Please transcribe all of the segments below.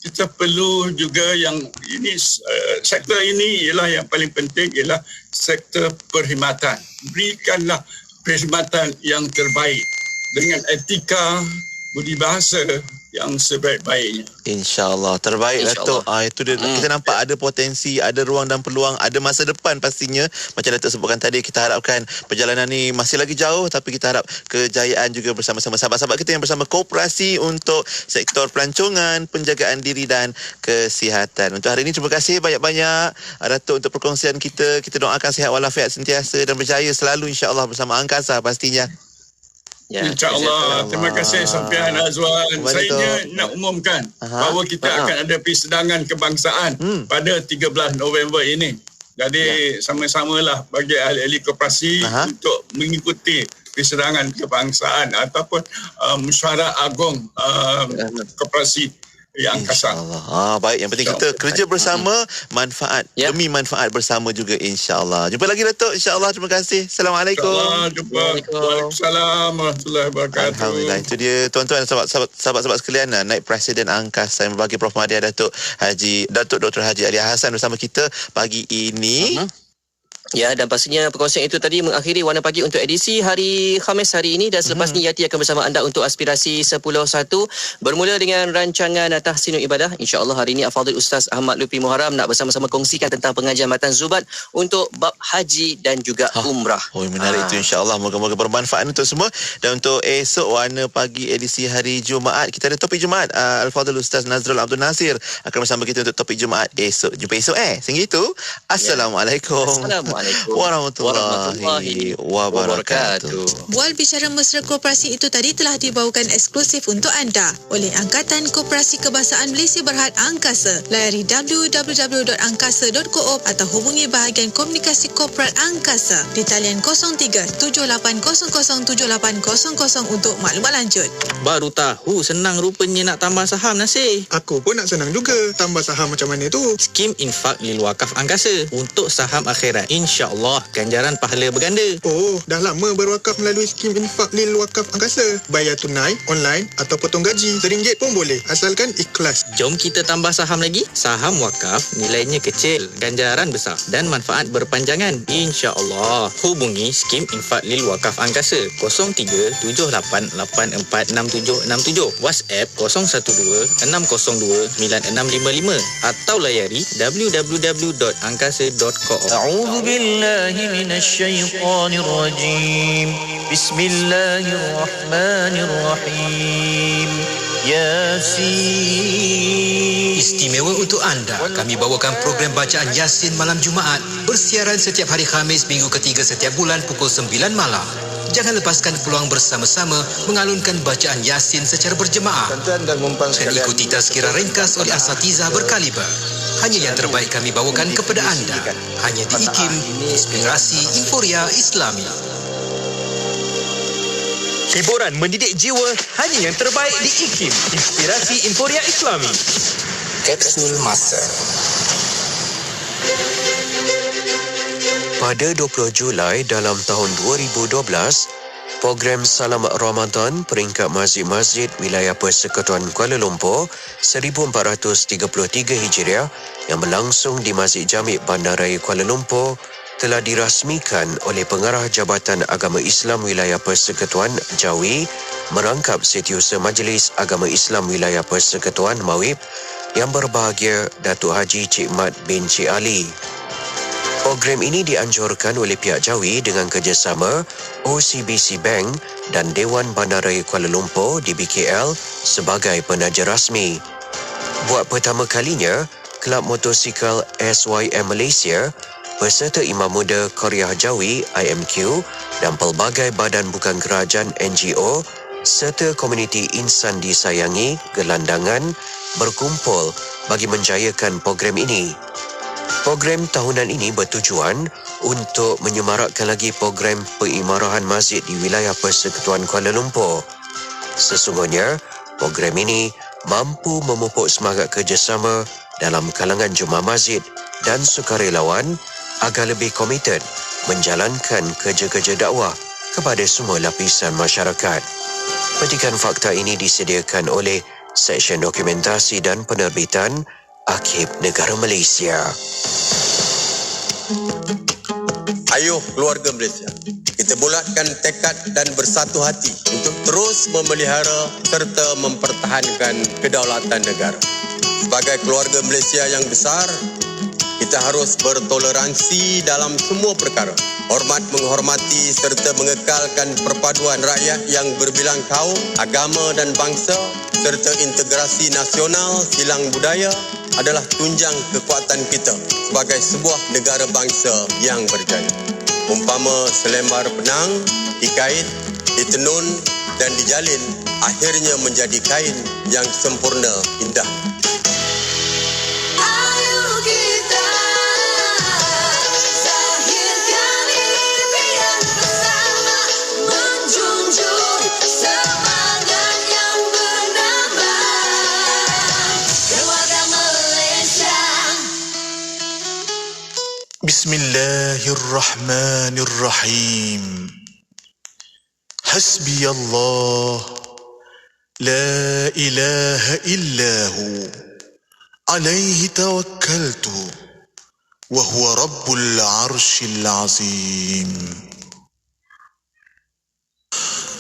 kita perlu juga yang ini sektor ini ialah yang paling penting ialah sektor perkhidmatan. Berikanlah perkhidmatan yang terbaik dengan etika budi bahasa yang sebaik-baiknya. InsyaAllah. Terbaik, Datuk. Itu dia. Kita nampak ada potensi, ada ruang dan peluang, ada masa depan pastinya. Macam Datuk sebutkan tadi, kita harapkan perjalanan ni masih lagi jauh, tapi kita harap kejayaan juga bersama-sama sahabat-sahabat kita yang bersama koperasi untuk sektor pelancongan, penjagaan diri dan kesihatan. Untuk hari ini, terima kasih banyak-banyak Datuk untuk perkongsian kita. Kita doakan sihat walafiat sentiasa dan berjaya selalu insyaAllah bersama Angkasa pastinya. Ya, InsyaAllah. Terima kasih Sofian Azwan. Saya nak umumkan bahawa kita akan ada persidangan kebangsaan pada 13 November ini. Jadi sama-samalah bagi ahli-ahli koperasi untuk mengikuti persidangan kebangsaan ataupun mesyuarat agung koperasi Angkasa. Baik, yang penting kita kerja bersama, manfaat demi manfaat bersama juga insya-Allah. Jumpa lagi Datuk insya-Allah. Terima kasih. Assalamualaikum. InsyaAllah jumpa. Waalaikumsalam warahmatullahi wabarakatuh. Alhamdulillah. Itu dia tuan-tuan dan sahabat-sahabat sekalian, Naib Presiden Angkasa yang berbagi Prof Mahdi Datuk Dr. Haji Ali Hassan bersama kita pagi ini. Ya, dan pastinya perkongsian itu tadi mengakhiri Warna Pagi untuk edisi hari Khamis hari ini, dan selepas ni Yati akan bersama anda untuk aspirasi 10.1 bermula dengan rancangan Tahsinul Ibadah. InsyaAllah hari ini Al-Fadhil Ustaz Ahmad Lutfi Muharram nak bersama-sama kongsikan tentang pengajian matan Zubat untuk bab haji dan juga umrah. Menarik itu insyaAllah. Moga-moga bermanfaat untuk semua. Dan untuk esok Warna Pagi edisi hari Jumaat, kita ada topik Jumaat. Al-Fadhil Ustaz Nazrul Abdul Nasir akan bersama kita untuk topik Jumaat esok. Jumpa esok sehingga itu Assalamualaikum. Warahmatullahi wabarakatuh. Bual bicara mesra koperasi itu tadi telah dibawakan eksklusif untuk anda oleh Angkatan Koperasi Kebahasaan Malaysia Berhad Angkasa. Layari www.angkasa.co.op atau hubungi bahagian komunikasi korporat Angkasa di talian 03-7800-7800 untuk maklumat lanjut. Baru tahu senang rupanya nak tambah saham, Nasir. Aku pun nak senang juga. Tambah saham macam mana tu? Skim Infak Lil Wakaf Angkasa untuk saham akhirat. InsyaAllah ganjaran pahala berganda. Oh, dah lama berwakaf melalui skim Infak Lil Wakaf Angkasa. Bayar tunai, online atau potong gaji. RM1 pun boleh, asalkan ikhlas. Jom kita tambah saham lagi. Saham wakaf nilainya kecil, ganjaran besar dan manfaat berpanjangan. InsyaAllah. Hubungi skim Infak Lil Wakaf Angkasa 03-78846767, WhatsApp 012-602-9655 atau layari www.angkasa.co.op. بالله من الشيطان الرجيم بسم الله الرحمن الرحيم Yasin. Istimewa untuk anda, kami bawakan program bacaan Yasin malam Jumaat bersiaran setiap hari Khamis minggu ketiga setiap bulan pukul 9 malam. Jangan lepaskan peluang bersama-sama mengalunkan bacaan Yasin secara berjemaah dan ikuti tazkirah ringkas oleh asatiza berkaliber. Hanya yang terbaik kami bawakan kepada anda. Hanya di IKIM, Inspirasi Inforia Islami. Hiburan mendidik jiwa hanya yang terbaik di IKIM, Inspirasi Inforia Islami. Kapsul Masa. Pada 20 Julai dalam tahun 2012, program Salam Ramadan peringkat masjid-masjid wilayah Persekutuan Kuala Lumpur 1433 Hijriah yang berlangsung di Masjid Jami' Bandaraya Kuala Lumpur telah dirasmikan oleh Pengarah Jabatan Agama Islam Wilayah Persekutuan Jawi merangkap Setiausaha Majlis Agama Islam Wilayah Persekutuan Mawib yang berbahagia Datuk Haji Cik Mat bin Cik Ali. Program ini dianjurkan oleh pihak Jawi dengan kerjasama OCBC Bank dan Dewan Bandaraya Kuala Lumpur di BKL sebagai penaja rasmi. Buat pertama kalinya, Kelab Motosikal SYM Malaysia beserta Imam Muda Korea Jawi IMQ dan pelbagai badan bukan kerajaan NGO serta komuniti insan disayangi gelandangan berkumpul bagi menjayakan program ini. Program tahunan ini bertujuan untuk menyemarakkan lagi program pengimarahan masjid di wilayah Persekutuan Kuala Lumpur. Sesungguhnya, program ini mampu memupuk semangat kerjasama dalam kalangan jemaah masjid dan sukarelawan agar lebih komited menjalankan kerja-kerja dakwah kepada semua lapisan masyarakat. Petikan fakta ini disediakan oleh Seksyen Dokumentasi dan Penerbitan Arkib Negara Malaysia. Ayuh keluarga Malaysia, kita bulatkan tekad dan bersatu hati untuk terus memelihara serta mempertahankan kedaulatan negara. Sebagai keluarga Malaysia yang besar, kita harus bertoleransi dalam semua perkara. Hormat menghormati serta mengekalkan perpaduan rakyat yang berbilang kaum, agama dan bangsa serta integrasi nasional silang budaya adalah tunjang kekuatan kita sebagai sebuah negara bangsa yang berjaya. Umpama selembar benang dikait, ditenun dan dijalin, akhirnya menjadi kain yang sempurna indah. Bismillahirrahmanirrahim. Hasbiyallah, la ilaha illahu, alaihi tawakkaltu, wa huwa rabbul arshil azim.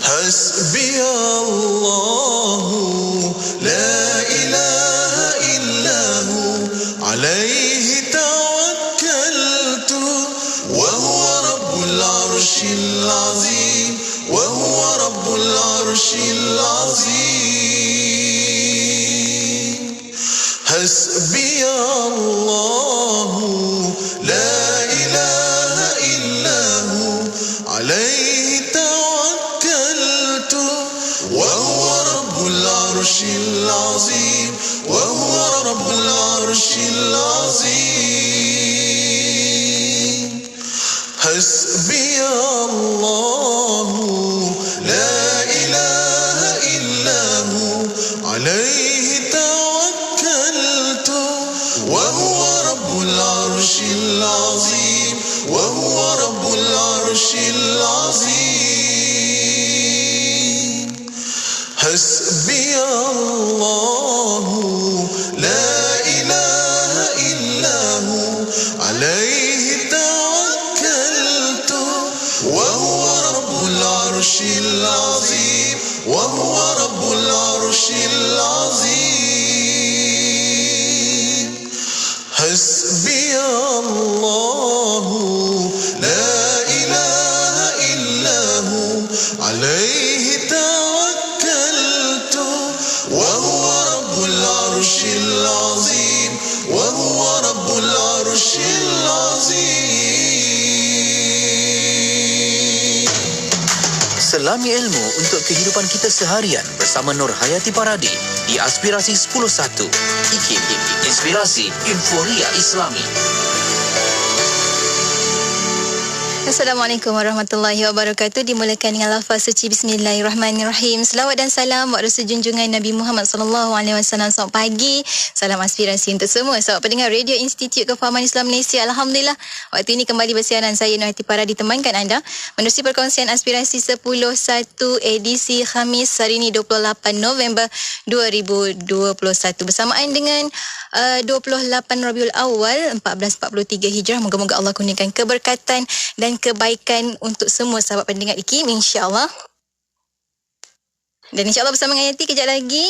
Hasbiyallahu, la ilaha illahu, alaihi tawakkaltu, wa huwa rabbul arshil azim, wa huwa rabbul arshil azim. Hasbiyallahu, la ilaha illahu, alaihi tawakkaltu, wa huwa rabbul arshil azim, wa huwa rabbul arshil azim. Hasbiyallahu, la ilaha illahu, alaihi tawakkaltu, wa huwa rabbul arshil azim, wa huwa rabbul arshil azim. Hasbiyallahu, la ilaha illahu, alaihi tawakkaltu, wa huwa rabbul arshil azim, wa huwa rabbul arshil azim. Hasbiyallahu, la ilaha illahu, alaihi tawakkaltu, wa huwa rabbul arshil azim, wa huwa rabbul arshil azim. Selami ilmu untuk kehidupan kita seharian bersama Nur Hayati Paradi di Aspirasi 10.1. IKIM, Inspirasi Inforia Islami. Assalamualaikum warahmatullahi wabarakatuh. Dimulakan dengan lafaz suci Bismillahirrahmanirrahim. Selawat dan salam buat Rasul junjungan Nabi Muhammad sallallahu alaihi wasallam. Selamat pagi. Salam aspirasi untuk semua sahabat pendengar Radio Institut Kefahaman Islam Malaysia. Alhamdulillah, waktu ini kembali bersiaran saya Nur Hayati Paradi temankan anda menerusi perkongsian aspirasi 10.1 edisi Khamis hari ini 28 November 2021 bersamaan dengan 28 Rabiul Awal 1443 Hijrah. Moga-moga Allah kurniakan keberkatan dan kebaikan untuk semua sahabat pendengar IKIM, insya-Allah. Dan insya-Allah bersama dengan Yati kejap lagi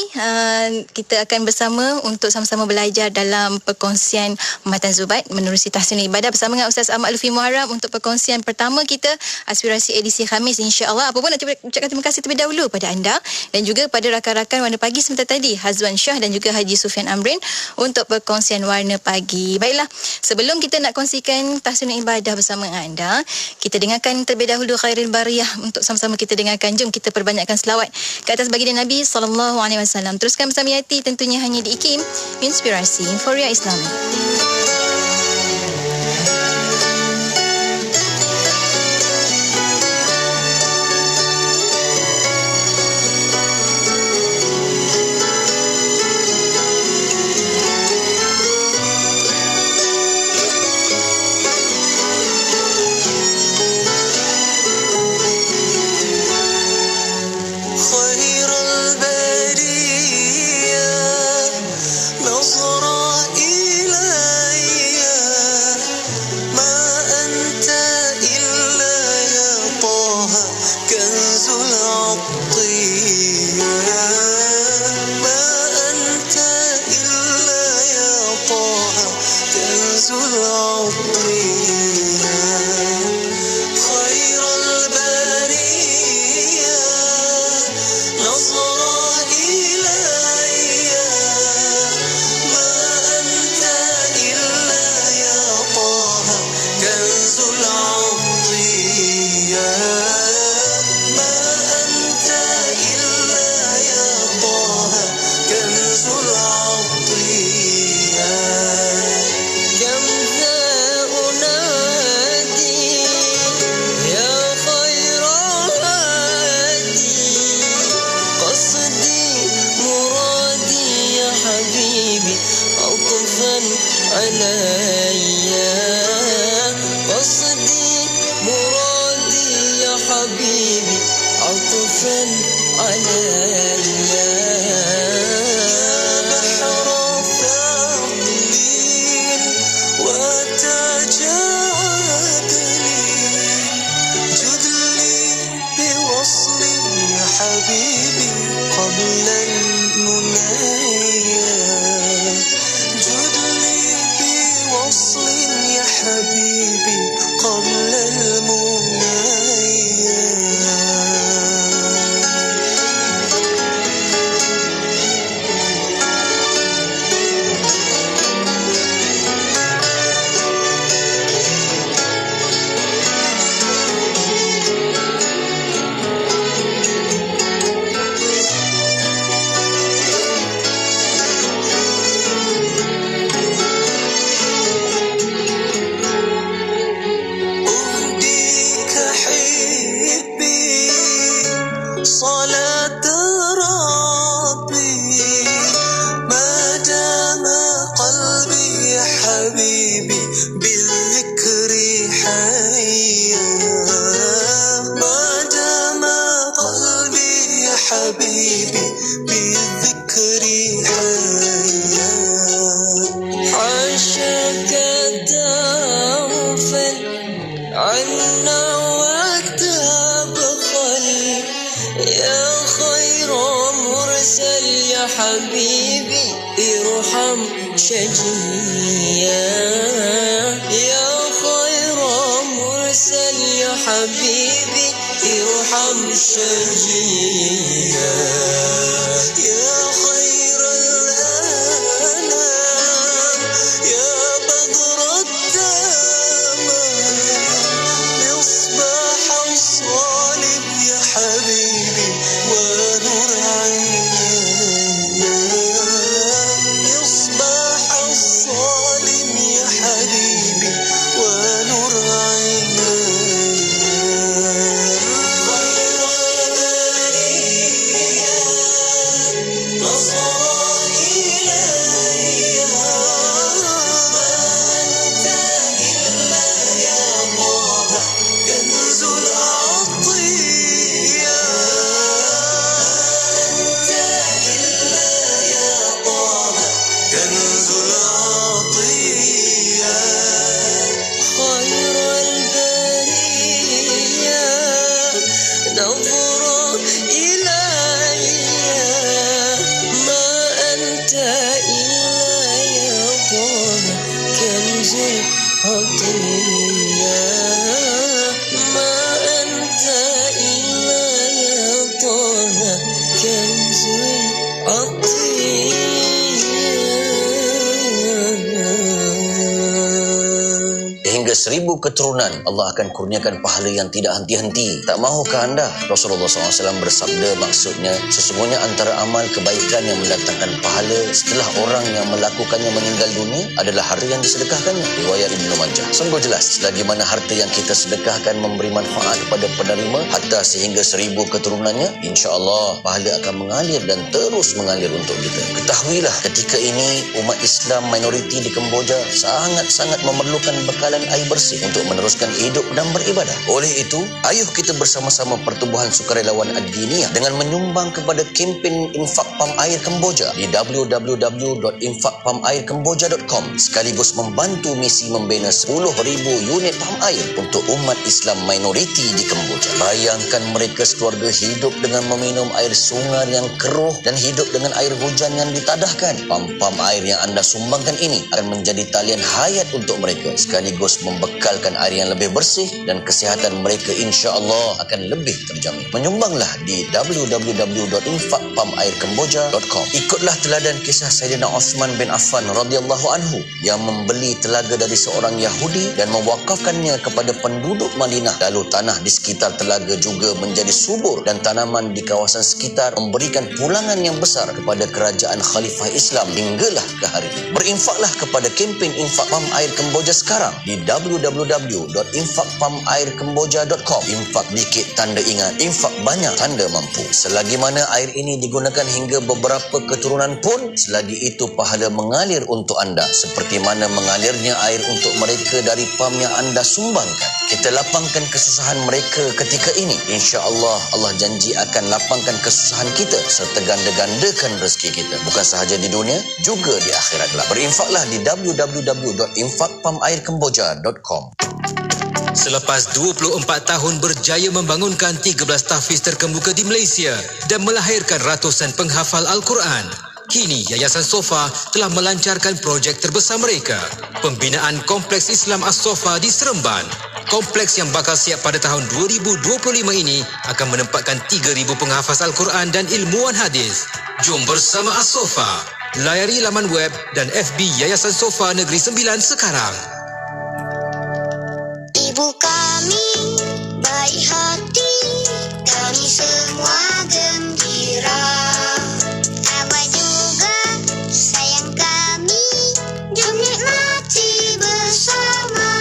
kita akan bersama untuk sama-sama belajar dalam perkongsian Matan Zubat menerusi tahsin ibadah bersama dengan Ustaz Ahmad Lufi Muharram untuk perkongsian pertama kita aspirasi edisi Khamis, insya-Allah. Apa pun nak ucapkan terima kasih terlebih dahulu pada anda dan juga pada rakan-rakan Warna Pagi sebentar tadi, Hazwan Shah dan juga Haji Sufian Amrin untuk perkongsian Warna Pagi. Baiklah, sebelum kita nak kongsikan tahsin ibadah bersama anda, kita dengarkan terlebih dahulu Khairil Bariyah untuk sama-sama kita dengarkan. Jom kita perbanyakkan selawat ke atas baginda Nabi sallallahu alaihi wasallam. Teruskan bersama Yati tentunya hanya di IKIM, Inspirasi Inforia Islami. خير البرية كنز العطية خير البرية نصر إلي ما أنت إلا يا طه كنز العطية ما أنت إلا يا طه كنز العطية كم ذا أنادي يا خير هادي قصدي مرادي يا حبيبي عطفا علي قصدي مرادي يا حبيبي عطفا علي يا بحر الثقيل وتاج عدلي جد لي بوصل يا حبيبي قبل المنايا جد لي بوصل يا حبيبي قبل المنايا أهديك حبي صلاة ربي ما دام قلبي يا حبيبي بالذكر حيا ما دام قلبي يا حبيبي بالذكر حيا حاشاك تغفل عنا وتبخل يا خير مرسل يا حبيبي ارحم شجيا يا خير مرسل يا حبيبي ارحم شجيا يا خير الأنام يا بدر التمام مصباح الصالب يا حبيبي ونور عيني مصباح الصالب يا حبيبي ونور عيني خير البرية نصر إلي ما أنت إلا يا طه كنز العطية أنت إلا يا طه كنز العطية خير البرية نظر إلي ما أنت إلا يا طه كنز العطية ما أنت إلا يا طه كنز العطية Hingga 1000 keturunan Allah akan kurniakan pahala yang tidak henti-henti. Tak mahukah anda? Rasulullah SAW bersabda, maksudnya sesungguhnya antara amal kebaikan yang mendatangkan pahala setelah orang yang melakukannya meninggal dunia adalah harta yang disedekahkannya. Riwayat Ibnu Majah. Sungguh jelas selagi mana harta yang kita sedekahkan memberi manfaat kepada penerima hatta sehingga 1000 keturunannya, insya-Allah pahala akan mengalir dan terus mengalir untuk kita. Ketahuilah ketika ini umat Islam minoriti di Kemboja sangat-sangat memerlukan bekalan air bersih untuk meneruskan hidup dan beribadah. Oleh itu, ayuh kita bersama-sama Pertubuhan Sukarelawan Ad-Diniyah dengan menyumbang kepada kempen infak pam air Kemboja di www.infakpamairkemboja.com sekaligus membantu misi membina 10,000 unit pam air untuk umat Islam minoriti di Kemboja. Bayangkan mereka sekeluarga hidup dengan meminum air sungai yang keruh dan hidup dengan air hujan yang ditadahkan. Pam-pam air yang anda sumbangkan ini akan menjadi talian hayat untuk mereka sekaligus membekalkan air yang lebih bersih dan kesihatan mereka insya-Allah akan lebih terjamin. Menyumbanglah di www.infakpamairkemboja.com. Ikutlah teladan kisah Sayyidina Osman bin Affan radhiyallahu anhu yang membeli telaga dari seorang Yahudi dan mewakafkannya kepada penduduk Madinah. Lalu tanah di sekitar telaga juga menjadi subur dan tanaman di kawasan sekitar memberikan pulangan yang besar kepada kerajaan Khalifah Islam hinggalah ke hari ini. Berinfaklah kepada kempen infak pam air Kemboja sekarang di www.infakpamairkemboja.com. Infak dikit tanda ingat, infak banyak tanda mampu. Selagi mana air ini digunakan hingga beberapa keturunan pun, selagi itu pahala mengalir untuk anda seperti mana mengalirnya air untuk mereka dari pam yang anda sumbangkan. Kita lapangkan kesusahan mereka ketika ini. Insya-Allah Allah janji akan lapangkan kesusahan kita serta ganda-gandakan rezeki kita bukan sahaja di dunia juga di akhirat kelak. Berinfaklah di www.infakpamairkemboja.com. Selepas 24 tahun berjaya membangunkan 13 tahfiz terkemuka di Malaysia dan melahirkan ratusan penghafal Al-Quran, kini Yayasan Sofa telah melancarkan projek terbesar mereka, pembinaan Kompleks Islam As-Sofa di Seremban. Kompleks yang bakal siap pada tahun 2025 ini akan menempatkan 3,000 penghafaz Al-Quran dan ilmuwan hadis. Jom bersama As-Sofa. Layari laman web dan FB Yayasan Sofa Negeri Sembilan sekarang. Ibu kami baik hati, kami semua gembira. Abang juga sayang kami, jom nikmati bersama.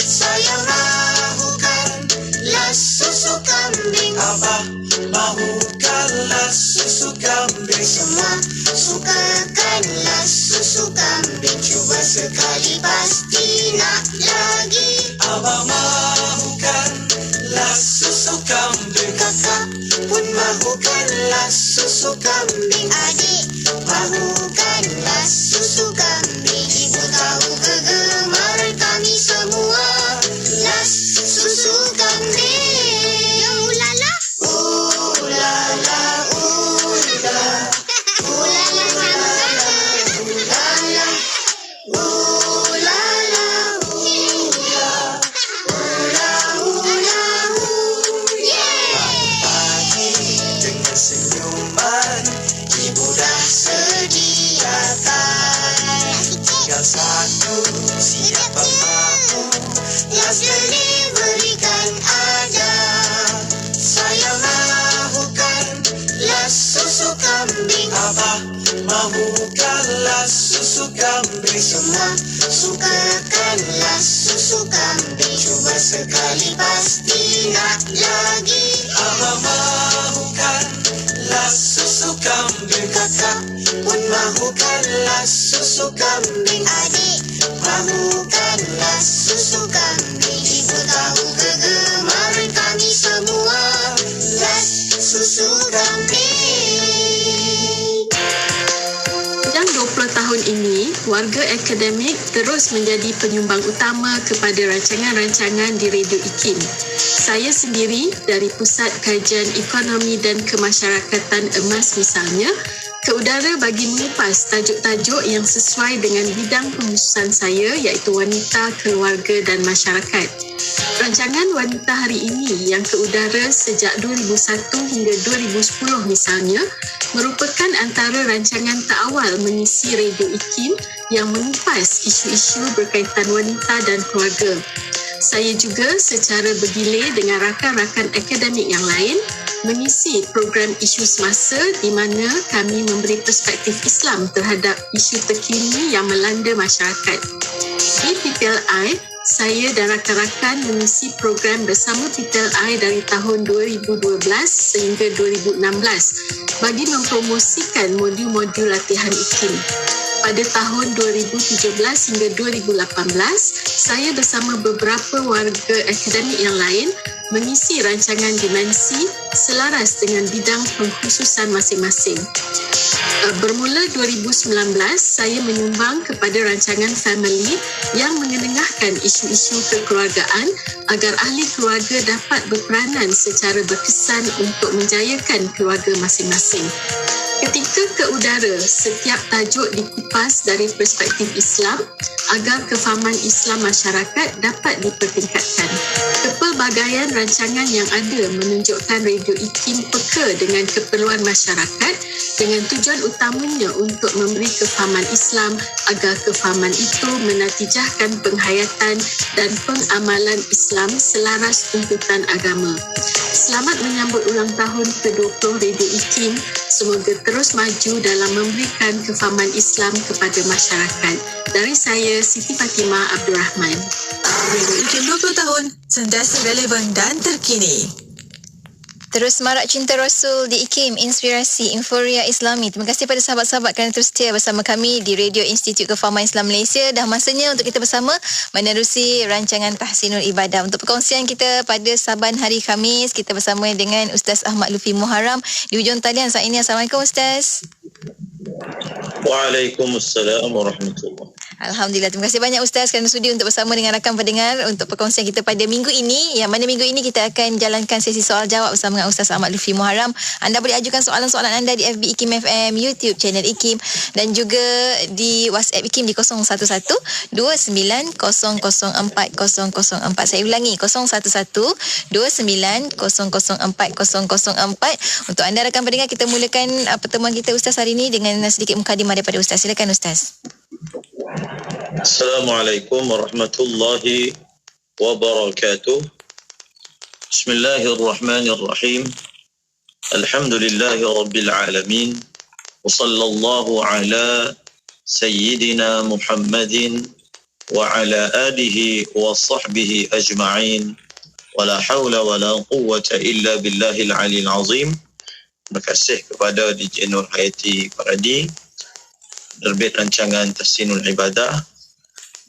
Saya mahukanlah susu kambing. Abah mahukanlah susu kambing. Semua sukakanlah susu kambing. Cuba sekali pasti nak lagi. Abah mahukanlah susu kambing. Kakak pun mahukanlah susu kambing. Adik mahukanlah susu kambing. Ibu tahu kegemaran kami semua. Las susu kambing. Ulala, ulala, ulala. Ulala, ulala, ulala. Pagi dengan senyuman ibu dah sediakan. Tinggal satu siapa mahu, last delivery kan ada. Saya mahukanlah susu kambing. Abah mahukanlah susu kambing. Semua sukakanlah susu kambing. Cuba sekali pasti nak lagi. Abah mahukanlah susu kambing. Kakak pun mahukanlah susu kambing. Adik mahukanlah susu kambing. Ibu tahu kegemaran kami semua. Las susu kambing. Sejak 20 tahun ini, warga akademik terus menjadi penyumbang utama kepada rancangan-rancangan di Radio IKIM. Saya sendiri dari Pusat Kajian Ekonomi dan Kemasyarakatan Emas misalnya, ke udara bagi mengupas tajuk-tajuk yang sesuai dengan bidang pengkhususan saya iaitu wanita, keluarga dan masyarakat. Rancangan Wanita Hari Ini yang ke udara sejak 2001 hingga 2010 misalnya merupakan antara rancangan terawal mengisi Radio IKIM yang mengupas isu-isu berkaitan wanita dan keluarga. Saya juga secara bergilir dengan rakan-rakan akademik yang lain mengisi program isu semasa di mana kami memberi perspektif Islam terhadap isu terkini yang melanda masyarakat. Di PPLI, saya dan rakan-rakan mengisi program bersama PPLI dari tahun 2012 sehingga 2016 bagi mempromosikan modul-modul latihan IKIM. Pada tahun 2017 hingga 2018, saya bersama beberapa warga akademik yang lain mengisi rancangan dimensi selaras dengan bidang pengkhususan masing-masing. Bermula 2019, saya menyumbang kepada rancangan Family yang mengenengahkan isu-isu kekeluargaan agar ahli keluarga dapat berperanan secara berkesan untuk menjayakan keluarga masing-masing. Ketika ke udara, setiap tajuk dikupas dari perspektif Islam agar kefahaman Islam masyarakat dapat dipertingkatkan. Kepelbagaian rancangan yang ada menunjukkan Radio IKIM peka dengan keperluan masyarakat dengan tujuan utamanya untuk memberi kefahaman Islam agar kefahaman itu menatijahkan penghayatan dan pengamalan Islam selaras tuntutan agama. Selamat menyambut ulang tahun ke-20 Radio IKIM. Semoga terus maju dalam memberikan kefahaman Islam kepada masyarakat. Dari saya, Siti Fatimah Abdul Rahman. Radio IKIM 20 tahun, sentiasa relevan dan terkini. Terus marak cinta Rasul di IKIM, Inspirasi Inforia Islami. Terima kasih pada sahabat-sahabat kerana terus setia bersama kami di Radio Institut Kefahaman Islam Malaysia. Dah masanya untuk kita bersama menerusi rancangan Tahsinul Ibadah. Untuk perkongsian kita pada Saban hari Khamis, kita bersama dengan Ustaz Ahmad Lutfi Muharram di hujung talian saat ini. Assalamualaikum Ustaz. Waalaikumsalam warahmatullahi. Alhamdulillah. Terima kasih banyak Ustaz kerana sudi untuk bersama dengan rakan pendengar untuk perkongsian kita pada minggu ini. Yang mana minggu ini kita akan jalankan sesi soal jawab bersama dengan Ustaz Ahmad Lutfi Muharram. Anda boleh ajukan soalan-soalan anda di FB IKIM FM, YouTube channel IKIM dan juga di WhatsApp IKIM di 011-29004004. Saya ulangi 011-29004004. Untuk anda rakan pendengar, kita mulakan pertemuan kita Ustaz hari ini dengan sedikit mukadimah daripada Ustaz. Silakan Ustaz. Assalamualaikum warahmatullahi wabarakatuh. Bismillahirrahmanirrahim. Alhamdulillahi rabbil alamin. Wa sallallahu ala sayyidina Muhammadin wa ala alihi wa sahbihi ajma'in. Wa la hawla wa la quwwata illa billahil aliyil azim. Terima kasih kepada DJ Nur Hayati Paradi, penerbit rancangan Tahsinul Ibadah,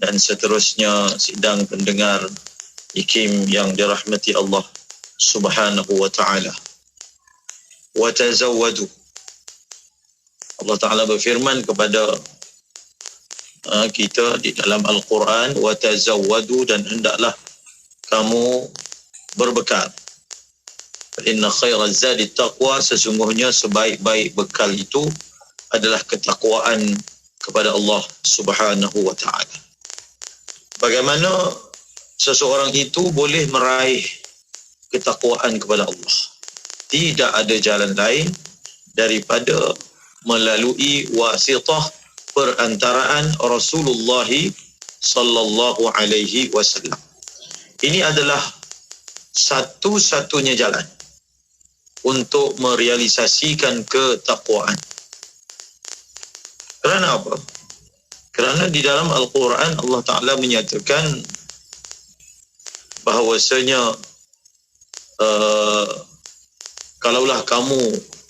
dan seterusnya sidang pendengar IKIM yang dirahmati Allah Subhanahu wa ta'ala. Wa tazawwadu. Allah Ta'ala berfirman kepada kita di dalam Al-Quran, wa tazawwadu, dan hendaklah kamu berbekal. Inna khairaz zadi taqwa, sesungguhnya sebaik-baik bekal itu adalah ketakwaan kepada Allah Subhanahu wa ta'ala. Bagaimana seseorang itu boleh meraih ketakwaan kepada Allah? Tidak ada jalan lain daripada melalui wasitah perantaraan Rasulullah sallallahu alaihi wasallam. Ini adalah satu-satunya jalan untuk merealisasikan ketakwaan. Kerana apa? Kerana di dalam Al-Quran Allah Ta'ala menyatakan bahawasanya kalaulah kamu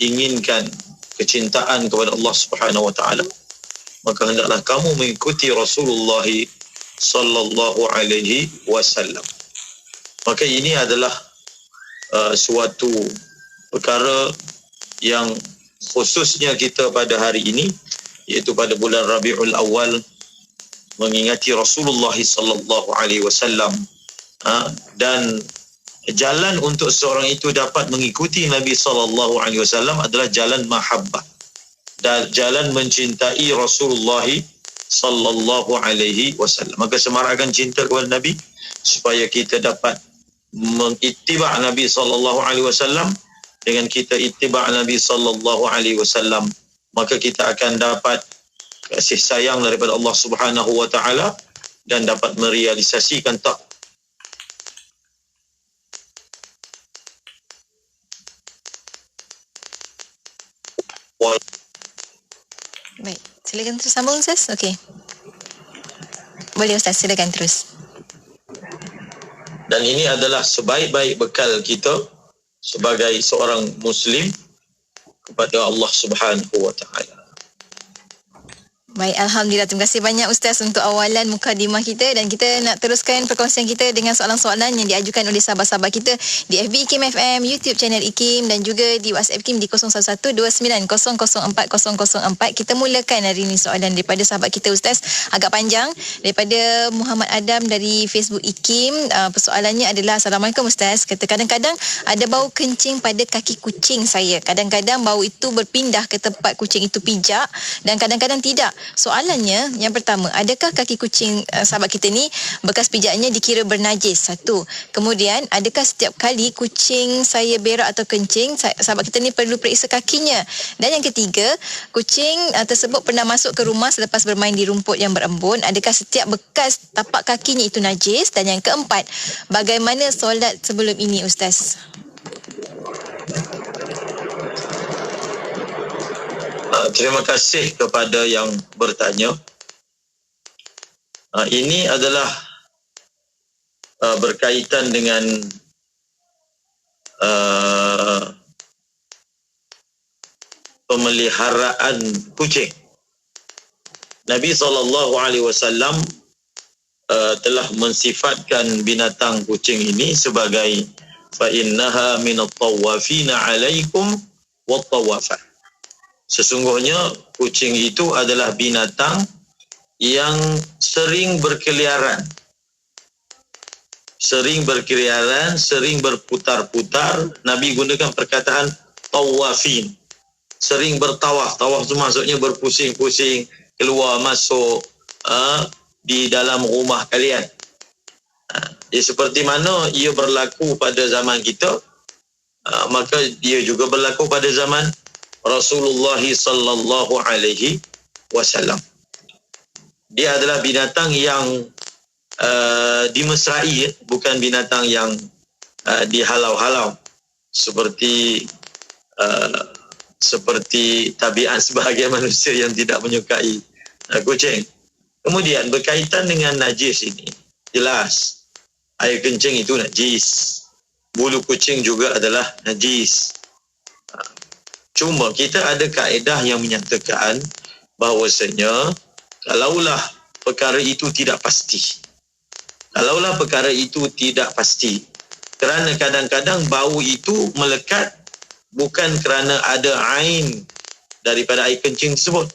inginkan kecintaan kepada Allah Subhanahu Wa Ta'ala, maka hendaklah kamu mengikuti Rasulullah sallallahu alaihi wasallam. Maka ini adalah suatu perkara yang khususnya kita pada hari ini, iaitu pada bulan Rabiul Awal, mengingati Rasulullah sallallahu alaihi wasallam, dan jalan untuk seorang itu dapat mengikuti Nabi sallallahu alaihi wasallam adalah jalan mahabbah, dan jalan mencintai Rasulullah sallallahu alaihi wasallam. Maka semarakkan cinta kepada Nabi supaya kita dapat mengittiba' Nabi sallallahu alaihi wasallam. Dengan kita ittiba' Nabi sallallahu alaihi wasallam, maka kita akan dapat kasih sayang daripada Allah Subhanahu wa taala dan dapat merealisasikan Baik, silakan terus sambung Ustaz. Okey. Boleh Ustaz, silakan terus. Dan ini adalah sebaik-baik bekal kita sebagai seorang Muslim kepada Allah Subhanahu wa taala. Baik, Alhamdulillah. Terima kasih banyak Ustaz untuk awalan mukadimah kita, dan kita nak teruskan perkongsian kita dengan soalan-soalan yang diajukan oleh sahabat-sahabat kita di FB IKIM FM, YouTube channel IKIM, dan juga di WhatsApp IKIM di 0112900404. Kita mulakan hari ini soalan daripada sahabat kita Ustaz, agak panjang, daripada Muhammad Adam dari Facebook IKIM. Persoalannya adalah, Assalamualaikum Ustaz, kata kadang-kadang ada bau kencing pada kaki kucing saya. Kadang-kadang bau itu berpindah ke tempat kucing itu pijak dan kadang-kadang tidak. Soalannya yang pertama, adakah kaki kucing sahabat kita ni bekas pijaknya dikira bernajis? Satu. Kemudian, adakah setiap kali kucing saya berak atau kencing, sahabat kita ni perlu periksa kakinya? Dan yang ketiga, kucing tersebut pernah masuk ke rumah selepas bermain di rumput yang berembun. Adakah setiap bekas tapak kakinya itu najis? Dan yang keempat, bagaimana solat sebelum ini Ustaz? Terima kasih kepada yang bertanya. Ini adalah berkaitan dengan pemeliharaan kucing. Nabi SAW telah mensifatkan binatang kucing ini sebagai fa innaha minat tawafina alaikum wat tawafat. Sesungguhnya kucing itu adalah binatang yang sering berkeliaran, sering berputar-putar. Nabi gunakan perkataan tawafin, sering bertawaf. Tawaf itu maksudnya berpusing-pusing, keluar masuk di dalam rumah kalian. Seperti mana ia berlaku pada zaman kita, maka ia juga berlaku pada zaman Rasulullah sallallahu alaihi wasallam. Dia adalah binatang yang dimesrai, bukan binatang yang dihalau-halau seperti tabiat sebahagian manusia yang tidak menyukai kucing. Kemudian berkaitan dengan najis ini, jelas air kencing itu najis, bulu kucing juga adalah najis. Cuma kita ada kaedah yang menyatakan bahawasanya kalaulah perkara itu tidak pasti, kerana kadang-kadang bau itu melekat bukan kerana ada ain daripada air kencing tersebut.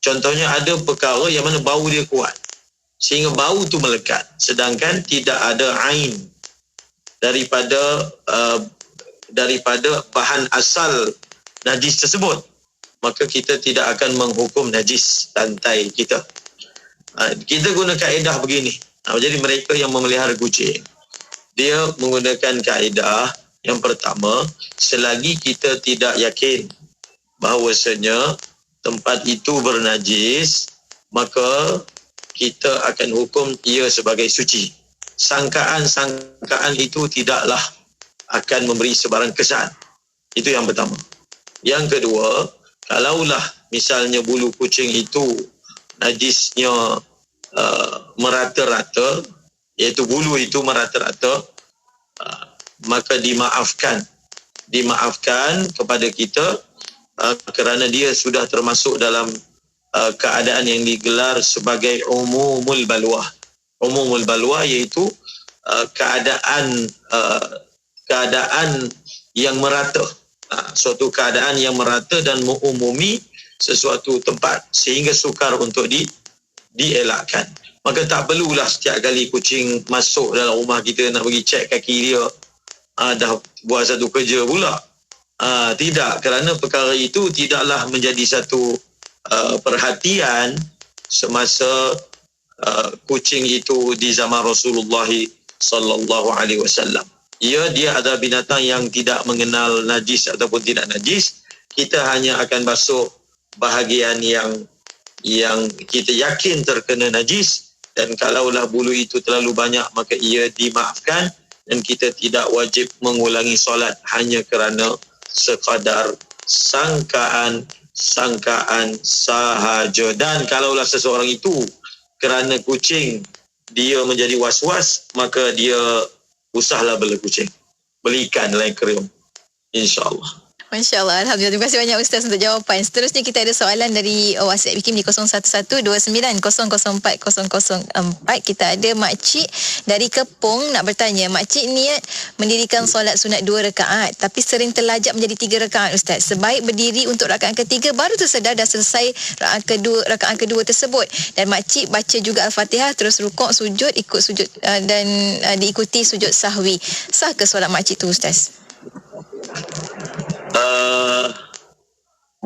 Contohnya ada perkara yang mana bau dia kuat sehingga bau itu melekat, sedangkan tidak ada ain daripada bahan asal najis tersebut, maka kita tidak akan menghukum najis lantai kita. Kita guna kaedah begini. Jadi mereka yang memelihara kucing, dia menggunakan kaedah yang pertama, selagi kita tidak yakin bahawasanya tempat itu bernajis, maka kita akan hukum ia sebagai suci. Sangkaan-sangkaan itu tidaklah akan memberi sebarang kesan. Itu yang pertama. Yang kedua, kalaulah misalnya bulu kucing itu najisnya merata-rata, iaitu bulu itu merata-rata, maka dimaafkan kepada kita kerana dia sudah termasuk dalam keadaan yang digelar sebagai umumul balwa. Umumul balwa iaitu keadaan yang merata, suatu keadaan yang merata dan mengumumi sesuatu tempat sehingga sukar untuk dielakkan. Maka tak perlulah setiap kali kucing masuk dalam rumah kita nak pergi cek kaki dia, dah buat satu kerja pula. Tidak, kerana perkara itu tidaklah menjadi satu perhatian semasa kucing itu di zaman Rasulullah sallallahu alaihi wasallam. Dia adalah binatang yang tidak mengenal najis ataupun tidak najis. Kita hanya akan basuh bahagian yang kita yakin terkena najis, dan kalaulah bulu itu terlalu banyak maka ia dimaafkan dan kita tidak wajib mengulangi solat hanya kerana sekadar sangkaan sahaja. Dan kalaulah seseorang itu kerana kucing dia menjadi was-was, maka dia usahlah bela kucing, belikan dalam aquarium, insya-Allah. Masya Allah, Alhamdulillah. Terima kasih banyak Ustaz untuk jawapan. Seterusnya kita ada soalan dari WhatsApp IKIM di 01129004. Kita ada Makcik dari Kepong nak bertanya. Makcik niat mendirikan solat sunat 2 rakaat tapi sering terlajak menjadi 3 rakaat Ustaz. Sebaik berdiri untuk rakaat ketiga baru tersedar dah selesai rakaat kedua tersebut. Dan Makcik baca juga Al-Fatihah terus rukuk sujud ikut sujud dan diikuti sujud sahwi. Sah ke solat Makcik tu Ustaz?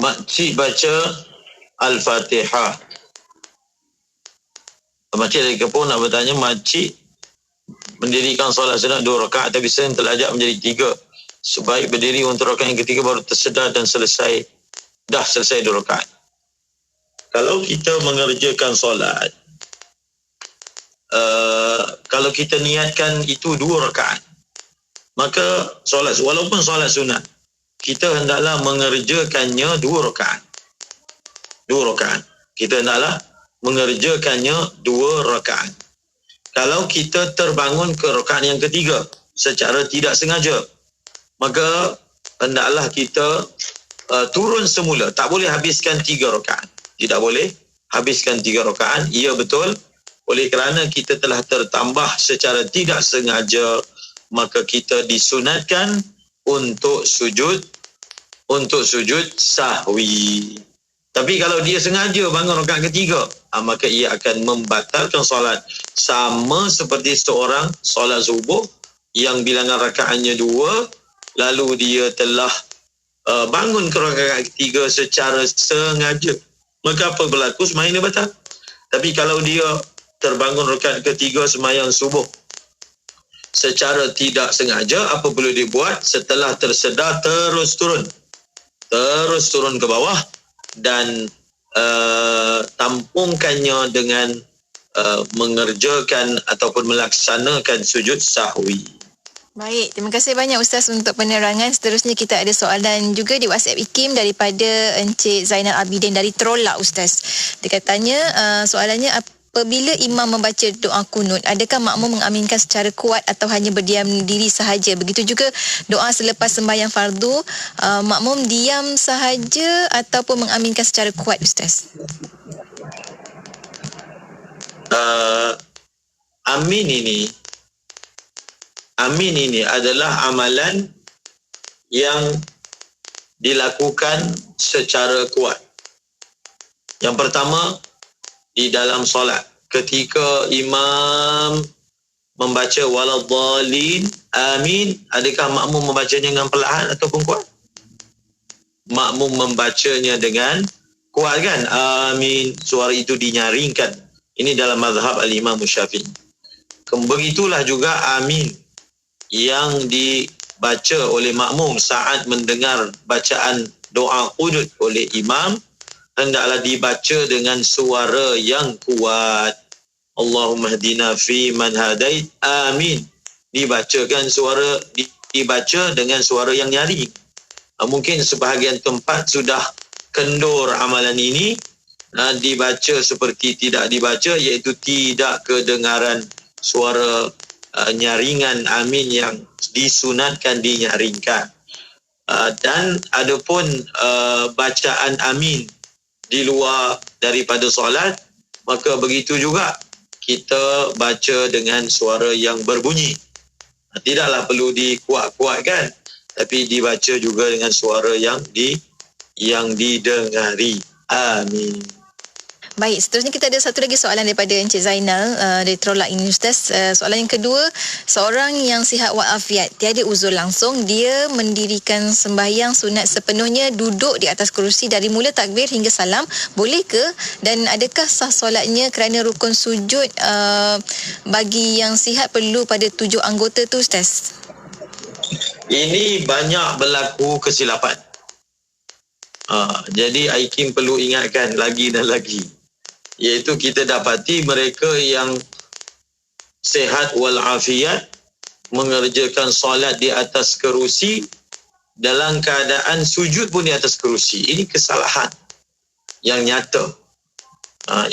Makcik baca Al-Fatihah. Makcik dari Kepong nak bertanya, makcik mendirikan solat sunat 2 rakaat tapi sering terlajak menjadi 3. Sebaik berdiri untuk rakaat yang ketiga baru tersedar dan selesai 2 rakaat. Kalau kita mengerjakan solat, kalau kita niatkan itu 2 rakaat, maka solat, walaupun solat sunat, kita hendaklah mengerjakannya 2 rakaat. 2 rakaat. Kita hendaklah mengerjakannya 2 rakaat. Kalau kita terbangun ke rakaat yang ketiga secara tidak sengaja, maka hendaklah kita turun semula. Tak boleh habiskan 3 rakaat. Tidak boleh habiskan 3 rakaat. Ya, betul. Oleh kerana kita telah tertambah secara tidak sengaja, maka kita disunatkan untuk sujud sahwi. Tapi kalau dia sengaja bangun rakaat ketiga, maka ia akan membatalkan solat. Sama seperti seorang solat subuh yang bilangan rakaatnya 2, lalu dia telah bangun ke rakaat ketiga secara sengaja, maka apa berlaku? Sembahyang dia batal. Tapi kalau dia terbangun rakaat ketiga sembahyang subuh secara tidak sengaja, apa perlu dibuat? Setelah tersedar terus turun ke bawah dan tampungkannya dengan mengerjakan ataupun melaksanakan sujud sahwi. Baik, terima kasih banyak Ustaz untuk penerangan. Seterusnya kita ada soalan juga di WhatsApp IKIM daripada Encik Zainal Abidin dari Trolak Ustaz. Dia katanya soalannya, apabila imam membaca doa kunut, adakah makmum mengaminkan secara kuat atau hanya berdiam diri sahaja? Begitu juga doa selepas sembahyang fardu, makmum diam sahaja ataupun mengaminkan secara kuat Ustaz? Amin ini adalah amalan yang dilakukan secara kuat. Yang pertama, di dalam solat, ketika imam membaca waladhdallin, amin, adakah makmum membacanya dengan perlahan ataupun kuat? Makmum membacanya dengan kuat, kan? Amin, suara itu dinyaringkan. Ini dalam mazhab al-Imam Syafi'i. Begitulah juga amin yang dibaca oleh makmum saat mendengar bacaan doa qunut oleh imam, hendaklah dibaca dengan suara yang kuat. Allahumma hdina fi man hadait, amin. Dibaca dengan suara yang nyaring. Mungkin sebahagian tempat sudah kendur amalan ini, dibaca seperti tidak dibaca, iaitu tidak kedengaran suara nyaringan amin yang disunatkan dinyaringkan. Dan adapun bacaan amin di luar daripada solat, maka begitu juga kita baca dengan suara yang berbunyi. Tidaklah perlu dikuat-kuatkan, tapi dibaca juga dengan suara yang didengari. Amin. Baik, seterusnya kita ada satu lagi soalan daripada Encik Zainal dari Trolak ini Ustaz. Soalan yang kedua, seorang yang sihat walafiat, tiada uzur langsung, dia mendirikan sembahyang sunat sepenuhnya duduk di atas kerusi dari mula takbir hingga salam, boleh ke? Dan adakah sah solatnya kerana rukun sujud bagi yang sihat perlu pada 7 anggota tu Ustaz? Ini banyak berlaku kesilapan. Jadi IKIM perlu ingatkan lagi dan lagi, iaitu kita dapati mereka yang sehat walafiat mengerjakan solat di atas kerusi dalam keadaan sujud pun di atas kerusi. Ini kesalahan yang nyata.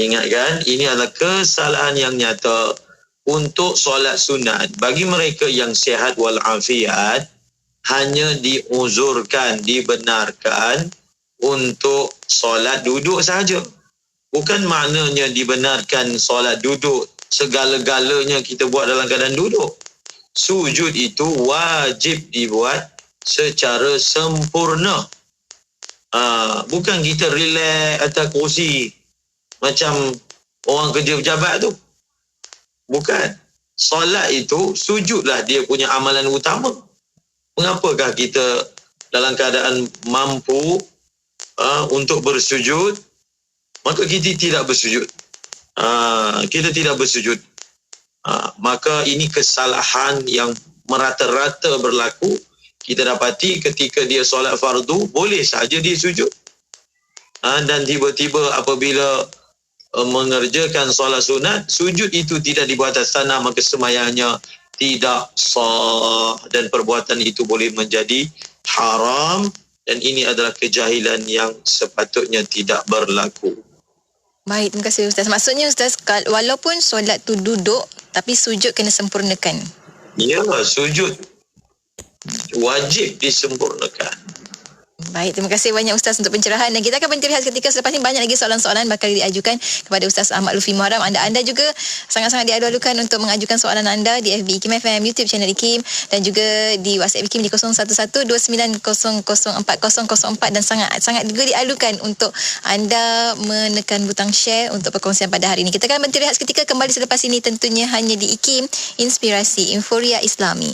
Ingatkan, ini adalah kesalahan yang nyata. Untuk solat sunat, bagi mereka yang sehat walafiat, hanya diuzurkan, dibenarkan untuk solat duduk sahaja. Bukan maknanya dibenarkan solat duduk, segala-galanya kita buat dalam keadaan duduk. Sujud itu wajib dibuat secara sempurna. Bukan kita relax atas kursi macam orang kerja pejabat tu. Bukan. Solat itu, sujudlah dia punya amalan utama. Mengapakah kita dalam keadaan mampu untuk bersujud, maka kita tidak bersujud. Kita tidak bersujud. Maka ini kesalahan yang merata-rata berlaku. Kita dapati ketika dia solat fardu, boleh saja dia sujud. Dan tiba-tiba apabila mengerjakan solat sunat, sujud itu tidak dibuat atas tanah, maka sembahyangnya tidak sah dan perbuatan itu boleh menjadi haram, dan ini adalah kejahilan yang sepatutnya tidak berlaku. Baik, terima kasih Ustaz. Maksudnya Ustaz, walaupun solat tu duduk, tapi sujud kena sempurnakan. Ya, sujud wajib disempurnakan. Baik, terima kasih banyak Ustaz untuk pencerahan, dan kita akan berhenti rehat ketika selepas ini. Banyak lagi soalan-soalan bakal diajukan kepada Ustaz Ahmad Lutfi Muharram. Anda juga sangat-sangat diadu-adukan untuk mengajukan soalan anda di FB IKIM FM, YouTube channel IKIM, dan juga di WhatsApp IKIM di 0112900404, dan sangat juga diadukan untuk anda menekan butang share untuk perkongsian pada hari ini. Kita akan berhenti rehat seketika, kembali selepas ini tentunya hanya di IKIM, Inspirasi Inforia Islami.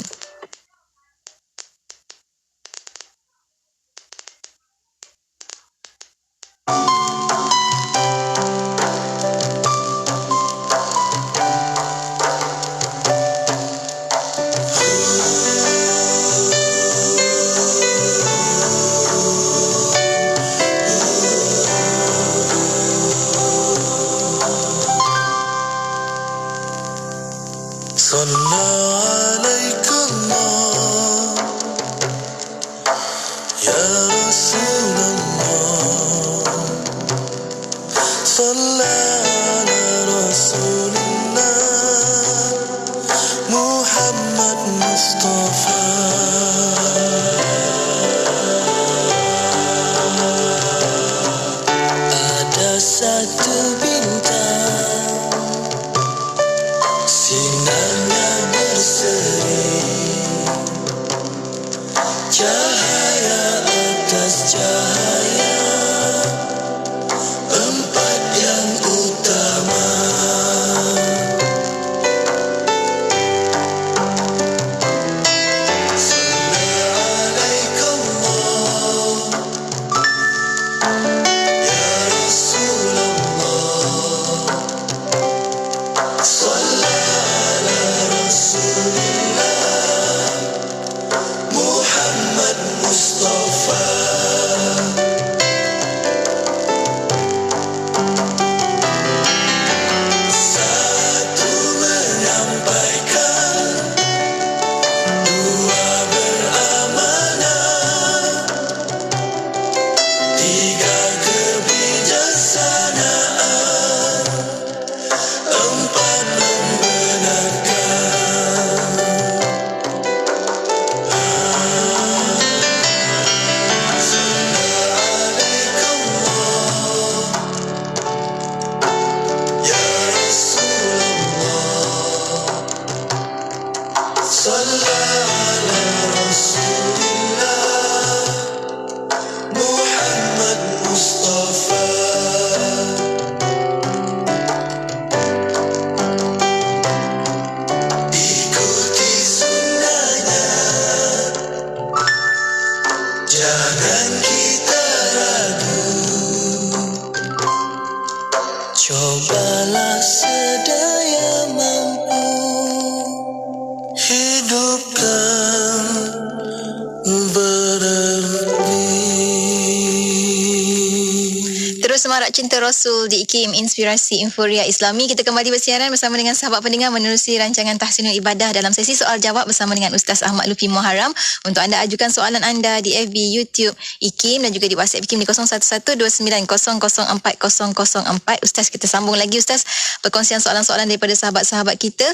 Cinta Rasul di IKIM Inspirasi Inforia Islami. Kita kembali bersiaran bersama dengan sahabat pendengar menerusi rancangan Tahsinul Ibadah dalam sesi soal jawab bersama dengan Ustaz Ahmad Lutfi Muharram. Untuk anda ajukan soalan anda di FB, YouTube IKIM dan juga di WhatsApp IKIM di 0112900404. Ustaz, kita sambung lagi Ustaz perkongsian soalan-soalan daripada sahabat-sahabat kita.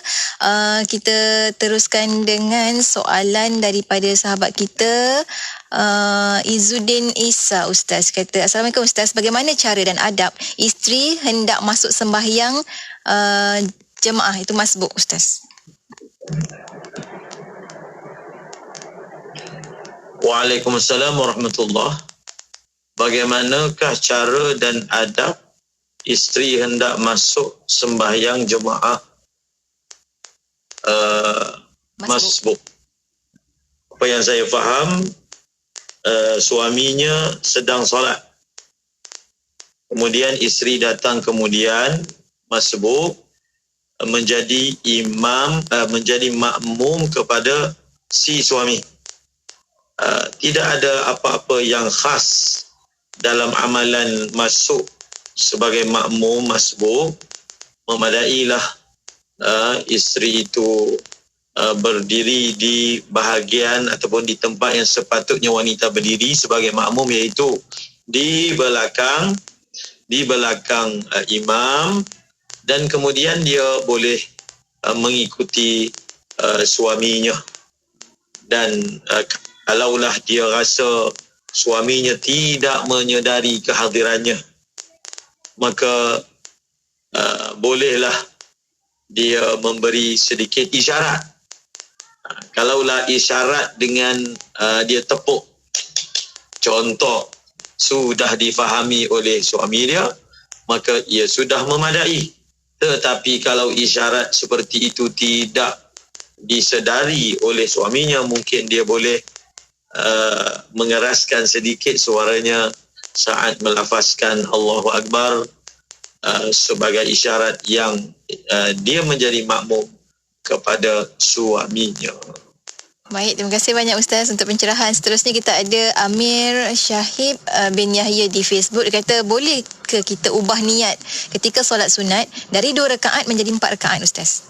Kita teruskan dengan soalan daripada sahabat kita. Izzuddin Isa Ustaz kata, Assalamualaikum Ustaz, bagaimana cara dan adab isteri hendak masuk sembahyang jemaah itu masbuk Ustaz? Waalaikumsalam warahmatullahi. Bagaimanakah cara dan adab isteri hendak masuk sembahyang jemaah masbuk? Apa yang saya faham, suaminya sedang solat, kemudian isteri datang kemudian masbuk, menjadi imam, menjadi makmum kepada si suami. Tidak ada apa-apa yang khas dalam amalan masuk sebagai makmum masbuk. Memadailah isteri itu berdiri di bahagian ataupun di tempat yang sepatutnya wanita berdiri sebagai makmum, iaitu di belakang imam, dan kemudian dia boleh mengikuti suaminya. Dan kalaulah dia rasa suaminya tidak menyedari kehadirannya, maka bolehlah dia memberi sedikit isyarat. Kalaulah isyarat dengan dia tepuk, contoh, sudah difahami oleh suami dia, maka ia sudah memadai. Tetapi kalau isyarat seperti itu tidak disedari oleh suaminya, mungkin dia boleh mengeraskan sedikit suaranya saat melafazkan Allahu Akbar sebagai isyarat yang dia menjadi makmum kepada suaminya. Baik, terima kasih banyak Ustaz untuk pencerahan. Seterusnya kita ada Amir Syahib bin Yahya di Facebook. Dia kata, boleh ke kita ubah niat ketika solat sunat dari 2 rakaat menjadi 4 rakaat Ustaz?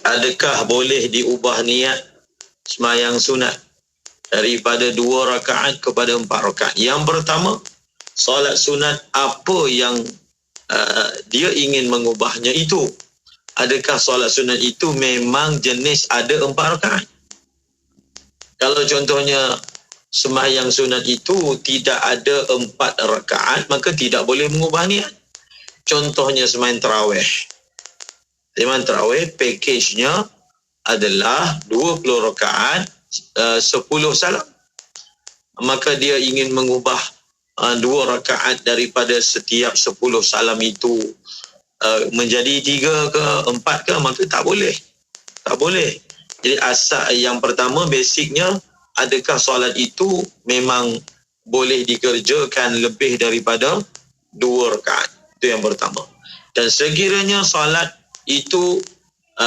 Adakah boleh diubah niat sembahyang sunat daripada 2 rakaat kepada 4 rakaat? Yang pertama, solat sunat apa yang dia ingin mengubahnya itu? Adakah solat sunat itu memang jenis ada 4 rakaat? Kalau contohnya sembahyang sunat itu tidak ada 4 rakaat, maka tidak boleh mengubah niat. Contohnya sembahyang tarawih. Sembahyang tarawih pakejnya adalah 20 rakaat, 10 salam. Maka dia ingin mengubah 2 rakaat daripada setiap 10 salam itu menjadi 3 ke 4 ke, maka tak boleh. Tak boleh. Jadi asal yang pertama, basicnya, adakah solat itu memang boleh dikerjakan lebih daripada 2 rakaat? Itu yang pertama. Dan sekiranya solat itu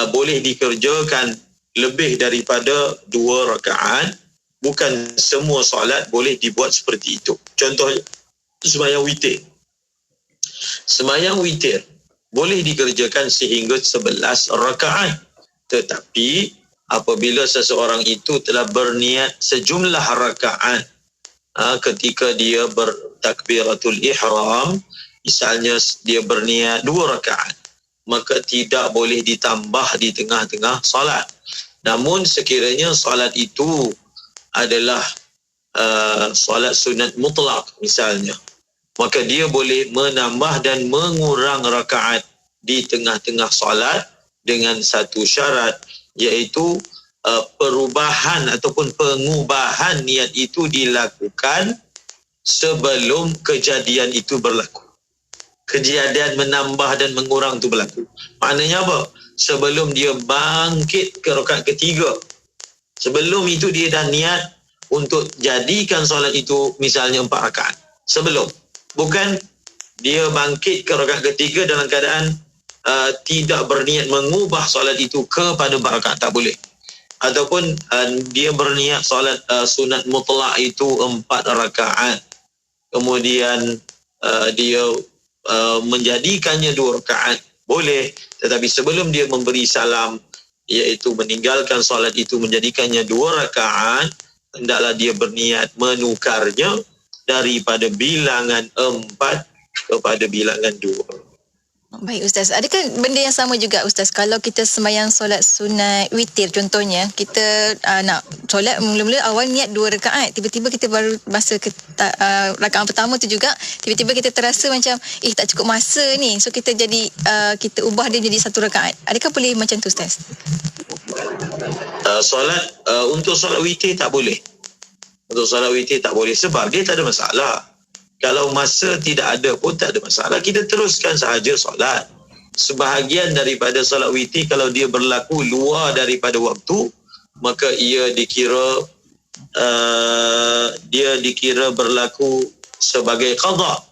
boleh dikerjakan lebih daripada 2 rakaat, bukan semua solat boleh dibuat seperti itu. Contohnya sembahyang witir. Sembahyang witir boleh dikerjakan sehingga 11 rakaat. Tetapi apabila seseorang itu telah berniat sejumlah rakaat ketika dia bertakbiratul ihram, misalnya dia berniat 2 rakaat, maka tidak boleh ditambah di tengah-tengah solat. Namun sekiranya solat itu adalah solat sunat mutlak misalnya, maka dia boleh menambah dan mengurang rakaat di tengah-tengah solat dengan satu syarat, iaitu perubahan ataupun pengubahan niat itu dilakukan sebelum kejadian itu berlaku. Kejadian menambah dan mengurang itu berlaku. Maknanya apa? Sebelum dia bangkit ke rakaat ketiga, sebelum itu dia dah niat untuk jadikan solat itu misalnya 4 rakaat. Sebelum. Bukan dia bangkit ke rakaat ketiga dalam keadaan tidak berniat mengubah solat itu kepada 4 rakaat. Tak boleh. Ataupun dia berniat solat sunat mutlak itu 4 rakaat. Kemudian dia menjadikannya 2 rakaat boleh, tetapi sebelum dia memberi salam iaitu meninggalkan solat itu menjadikannya 2 rakaat, hendaklah dia berniat menukarnya daripada bilangan 4 kepada bilangan 2. Baik Ustaz, adakah benda yang sama juga Ustaz kalau kita sembahyang solat sunat witir contohnya, kita nak solat mula-mula awal niat 2 rakaat, tiba-tiba kita baru masa rakaat pertama tu juga tiba-tiba kita terasa macam tak cukup masa ni, so kita jadi kita ubah dia jadi 1 rakaat. Adakah boleh macam tu Ustaz? Untuk solat witir tak boleh. Untuk solat witir tak boleh sebab dia tak ada masalah. Kalau masa tidak ada pun tak ada masalah. Kita teruskan sahaja solat. Sebahagian daripada solat witir kalau dia berlaku luar daripada waktu, maka ia dikira berlaku sebagai qada.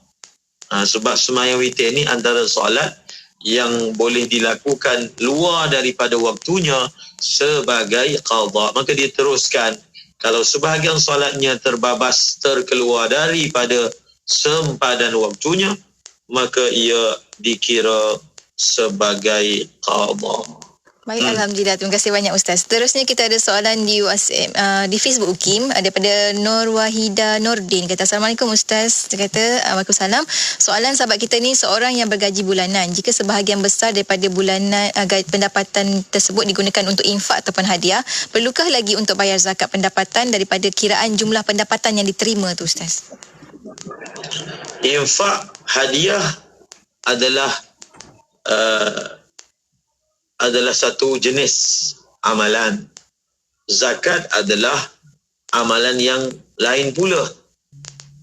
Sebab sembahyang witir ni antara solat yang boleh dilakukan luar daripada waktunya sebagai qada. Maka dia teruskan. Kalau sebahagian solatnya terbabas, terkeluar daripada sempadan waktunya, maka ia dikira sebagai qada. Baik, Alhamdulillah. Terima kasih banyak Ustaz. Seterusnya kita ada soalan di WhatsApp, di Facebook UKIM, daripada Nur Wahida Nordin. Kata, Assalamualaikum Ustaz. Dia kata, Waalaikumsalam. Soalan sahabat kita ni seorang yang bergaji bulanan. Jika sebahagian besar daripada bulanan pendapatan tersebut digunakan untuk infak ataupun hadiah, perlukah lagi untuk bayar zakat pendapatan daripada kiraan jumlah pendapatan yang diterima tu Ustaz? Infak hadiah adalah satu jenis amalan. Zakat adalah amalan yang lain pula.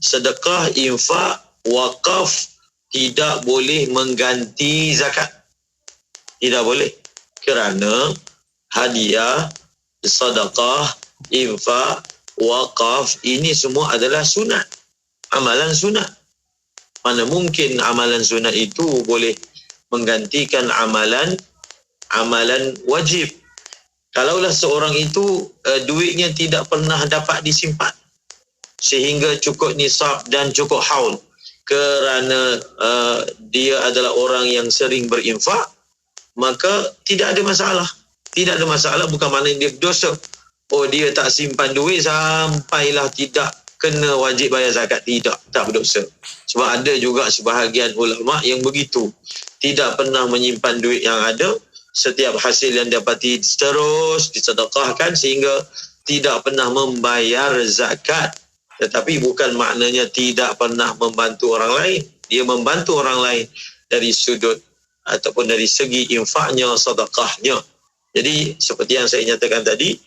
Sedekah, infak, wakaf tidak boleh mengganti zakat. Tidak boleh. Kerana hadiah, sedekah, infak, wakaf ini semua adalah sunat. Amalan sunat. Mana mungkin amalan sunat itu boleh menggantikan amalan wajib. Kalaulah seorang itu duitnya tidak pernah dapat disimpan sehingga cukup nisab dan cukup haul, kerana dia adalah orang yang sering berinfak, maka tidak ada masalah. Tidak ada masalah bukan maknanya dia berdosa. Oh, dia tak simpan duit sampailah tidak kena wajib bayar zakat. Tak berdosa. Sebab ada juga sebahagian ulama yang begitu. Tidak pernah menyimpan duit yang ada. Setiap hasil yang dapati terus disedekahkan sehingga tidak pernah membayar zakat. Tetapi bukan maknanya tidak pernah membantu orang lain. Dia membantu orang lain dari sudut ataupun dari segi infaknya, sedekahnya. Jadi seperti yang saya nyatakan tadi,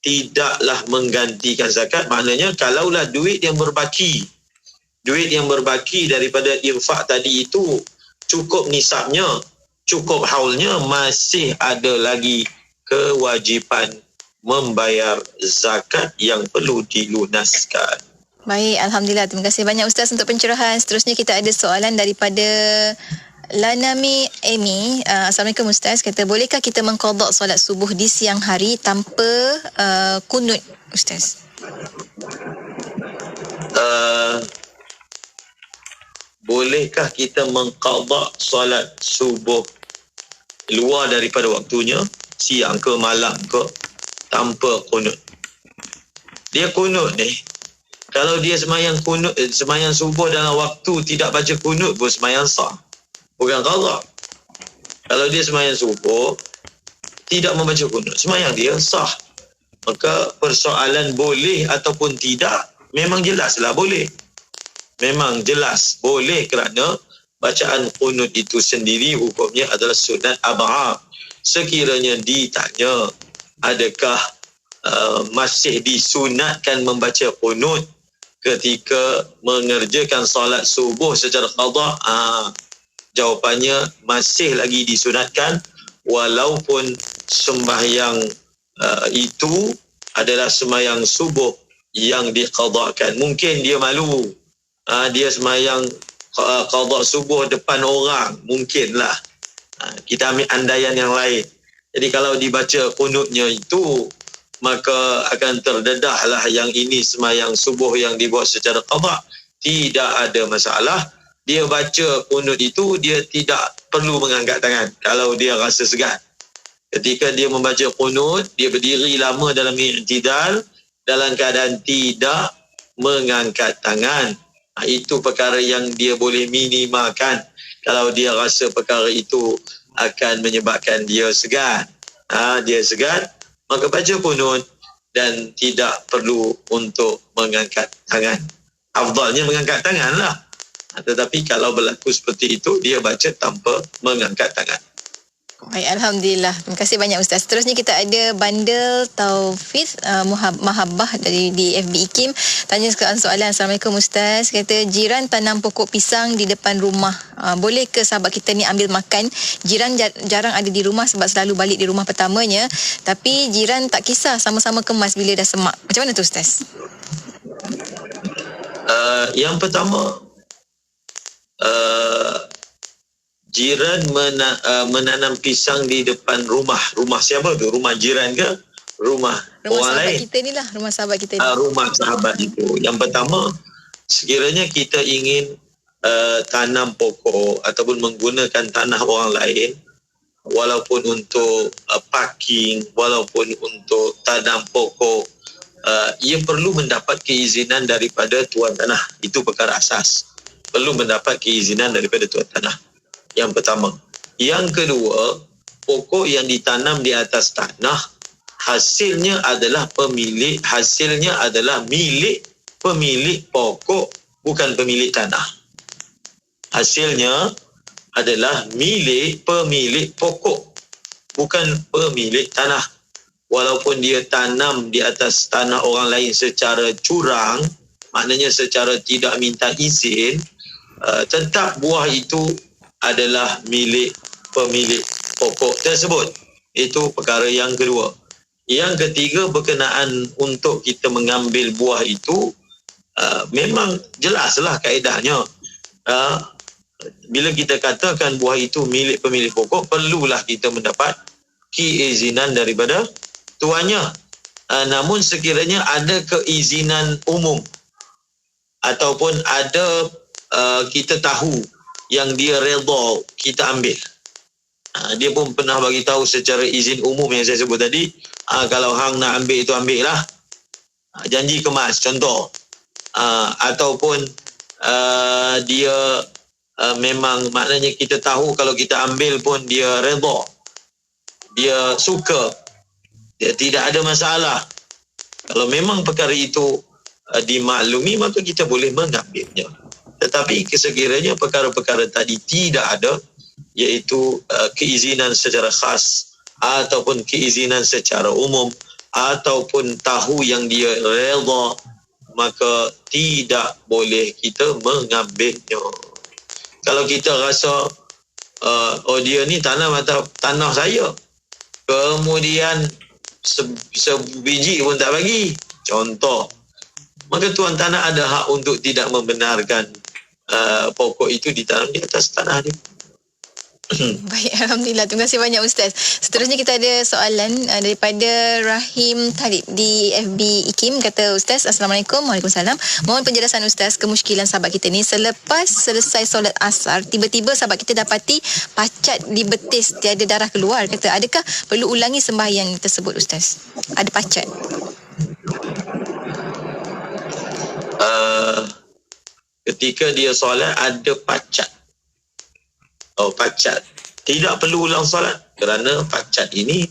tidaklah menggantikan zakat. Maknanya kalaulah duit yang berbaki daripada infak tadi itu cukup nisabnya, cukup haulnya, masih ada lagi kewajipan membayar zakat yang perlu dilunaskan. Baik, Alhamdulillah. Terima kasih banyak Ustaz untuk pencerahan. Seterusnya kita ada soalan daripada Lanami Amy. Assalamualaikum Ustaz. Kata, bolehkah kita mengqada solat subuh di siang hari tanpa kunut Ustaz? Bolehkah kita mengqada solat subuh luar daripada waktunya, siang ke malam ke, tanpa kunut? Dia kunut ni, kalau dia sembahyang subuh dalam waktu tidak baca kunut pun sembahyang sah, bukan qada. Kalau dia sembahyang subuh tidak membaca kunut, sembahyang dia sah. Maka persoalan boleh ataupun tidak memang jelaslah boleh. Memang jelas boleh, kerana bacaan kunut itu sendiri hukumnya adalah sunat ab'ad. Sekiranya ditanya adakah masih disunatkan membaca kunut ketika mengerjakan solat subuh secara qada, jawapannya masih lagi disunatkan, walaupun sembahyang itu adalah sembahyang subuh yang diqadakan. Mungkin dia malu, dia sembahyang qada subuh depan orang, mungkinlah. Kita ambil andaian yang lain. Jadi kalau dibaca kunutnya itu, maka akan terdedahlah yang ini sembahyang subuh yang dibuat secara qada. tidak ada masalah. Dia baca kunut itu, dia tidak perlu mengangkat tangan kalau dia rasa segan. Ketika dia membaca kunut, dia berdiri lama dalam i'tidal dalam keadaan tidak mengangkat tangan. Itu perkara yang dia boleh minimalkan kalau dia rasa perkara itu akan menyebabkan dia segan. Dia segan, maka baca kunut dan tidak perlu untuk mengangkat tangan. Afdalnya mengangkat tangan lah. Tetapi kalau berlaku seperti itu, dia baca tanpa mengangkat tangan. Baik, Alhamdulillah. Terima kasih banyak Ustaz. Seterusnya kita ada Bandel Taufiz Mahabbah dari di FB IKIM. Tanya soalan. Assalamualaikum Ustaz. Kata jiran tanam pokok pisang di depan rumah. Boleh ke sahabat kita ni ambil makan? Jiran jarang ada di rumah sebab selalu balik di rumah pertamanya. Tapi jiran tak kisah, sama-sama kemas bila dah semak. Macam mana tu Ustaz? Yang pertama, jiran menanam pisang di depan rumah. Rumah siapa tu? Rumah jiran ke? Rumah orang lain? Kita ni lah. Rumah sahabat kita ni. Rumah sahabat itu. Yang pertama, sekiranya kita ingin tanam pokok ataupun menggunakan tanah orang lain, walaupun untuk parking, walaupun untuk tanam pokok, ia perlu mendapat keizinan daripada tuan tanah. Itu perkara asas. Perlu mendapat keizinan daripada tuan tanah. Yang pertama. Yang kedua, pokok yang ditanam di atas tanah hasilnya adalah milik pemilik pokok, bukan pemilik tanah. Hasilnya adalah milik pemilik pokok, bukan pemilik tanah. Walaupun dia tanam di atas tanah orang lain secara curang, maknanya secara tidak minta izin, tetap buah itu adalah milik pemilik pokok tersebut. Itu perkara yang kedua. Yang ketiga, berkenaan untuk kita mengambil buah itu, memang jelaslah kaedahnya. Bila kita katakan buah itu milik pemilik pokok, perlulah kita mendapat keizinan daripada tuannya. Namun sekiranya ada keizinan umum ataupun ada kita tahu yang dia redha kita ambil, dia pun pernah bagi tahu secara izin umum yang saya sebut tadi, kalau hang nak ambil itu ambil lah, janji kemas contoh, ataupun dia memang maknanya kita tahu kalau kita ambil pun dia redha, dia suka, dia tidak ada masalah. Kalau memang perkara itu dimaklumi, maka kita boleh mengambilnya. Tetapi sekiranya perkara-perkara tadi tidak ada, iaitu keizinan secara khas ataupun keizinan secara umum ataupun tahu yang dia redha, maka tidak boleh kita mengambilnya. Kalau kita rasa dia ni tanam atas tanah saya, kemudian sebiji pun tak bagi, contoh, maka tuan tanah ada hak untuk tidak membenarkan pokok itu ditanam di atas tanah dia. Baik, Alhamdulillah. Terima kasih banyak Ustaz. Seterusnya kita ada soalan daripada Rahim Talib di FB IKIM. Kata Ustaz, Assalamualaikum. Waalaikumsalam. Mohon penjelasan Ustaz kemusykilan sahabat kita ni. Selepas selesai solat asar, tiba-tiba sahabat kita dapati pacat di betis, tiada darah keluar. Kata, adakah perlu ulangi sembahyang tersebut Ustaz? Ada pacat. Ketika dia solat ada pacat. Pacat. Tidak perlu ulang solat kerana pacat ini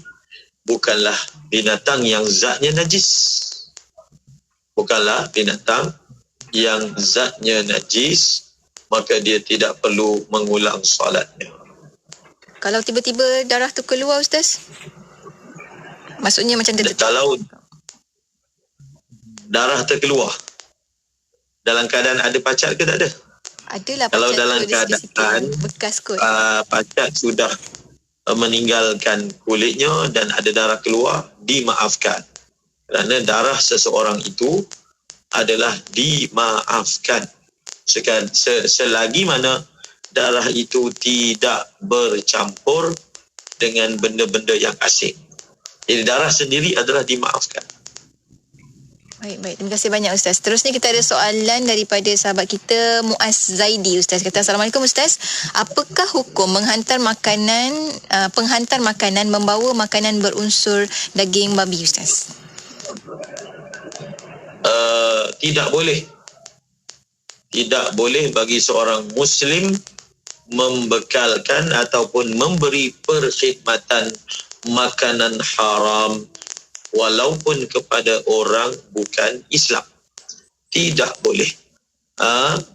bukanlah binatang yang zatnya najis. Bukanlah binatang yang zatnya najis, maka dia tidak perlu mengulang solatnya. Kalau tiba-tiba darah tu keluar Ustaz? Maksudnya macam kalau darah terkeluar dalam keadaan ada pacat ke tak ada? Adalah kalau pacat dalam keadaan bekas kot. Pacat sudah meninggalkan kulitnya dan ada darah keluar, dimaafkan. Kerana darah seseorang itu adalah dimaafkan. Selagi mana darah itu tidak bercampur dengan benda-benda yang asing. Jadi darah sendiri adalah dimaafkan. Baik. Terima kasih banyak Ustaz. Terusnya kita ada soalan daripada sahabat kita Muaz Zaidi. Ustaz kata, Assalamualaikum Ustaz. Apakah hukum penghantar makanan membawa makanan berunsur daging babi Ustaz? Tidak boleh bagi seorang Muslim membekalkan ataupun memberi perkhidmatan makanan haram walaupun kepada orang bukan Islam. Tidak boleh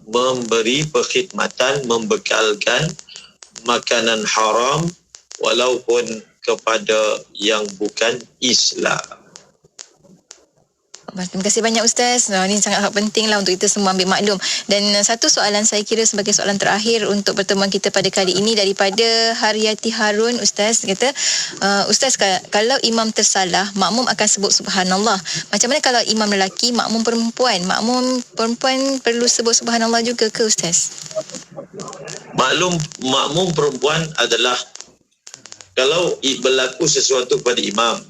memberi perkhidmatan, membekalkan makanan haram walaupun kepada yang bukan Islam. Terima kasih banyak Ustaz. Ini sangat penting lah untuk kita semua ambil maklum. Dan satu soalan saya kira sebagai soalan terakhir untuk pertemuan kita pada kali ini daripada Haryati Harun. Ustaz kata, Ustaz, kalau imam tersalah, makmum akan sebut subhanallah. Macam mana kalau imam lelaki, makmum perempuan? Makmum perempuan perlu sebut subhanallah juga ke Ustaz? Makmum perempuan adalah kalau berlaku sesuatu pada imam,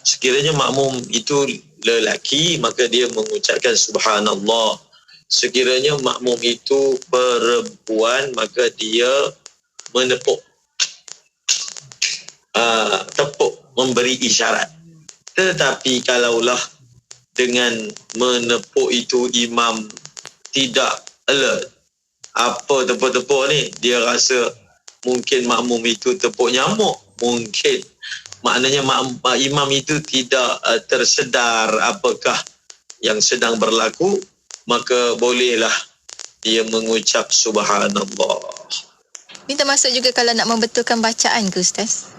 sekiranya makmum itu lelaki, maka dia mengucapkan subhanallah. Sekiranya makmum itu perempuan, maka dia menepuk, memberi isyarat. Tetapi kalaulah dengan menepuk itu imam tidak alert, apa tepuk-tepuk ni, dia rasa mungkin makmum itu tepuk nyamuk, mungkin maknanya imam itu tidak tersedar apakah yang sedang berlaku, maka bolehlah dia mengucap subhanallah. Ini termasuk juga kalau nak membetulkan bacaan ke Ustaz?